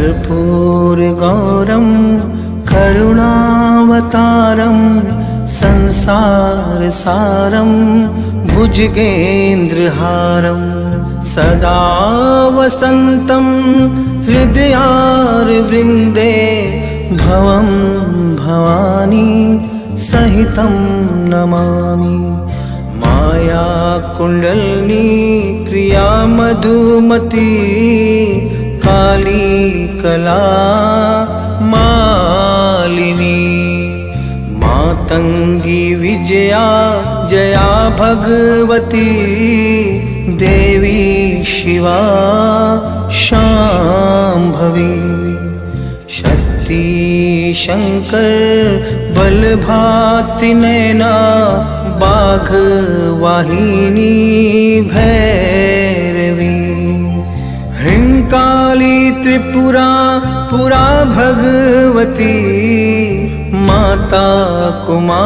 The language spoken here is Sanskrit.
कर्पूरगौरं करुणावतारं संसारसारं भुजगेन्द्रहारं सदा वसन्तं हृदयारविन्दे भवं भवानी सहितं नमामि। माया कुण्डलिनी क्रिया मधुमती काली कला मालिनी मातंगी विजया जया भगवती देवी शिवा शाम्भवी शक्ति शंकर बलभात्रिनयना बाघवाहिनी भैरवी ह्रींकाली त्रिपुरा पुरा भगवती माता कुमारीश्वरी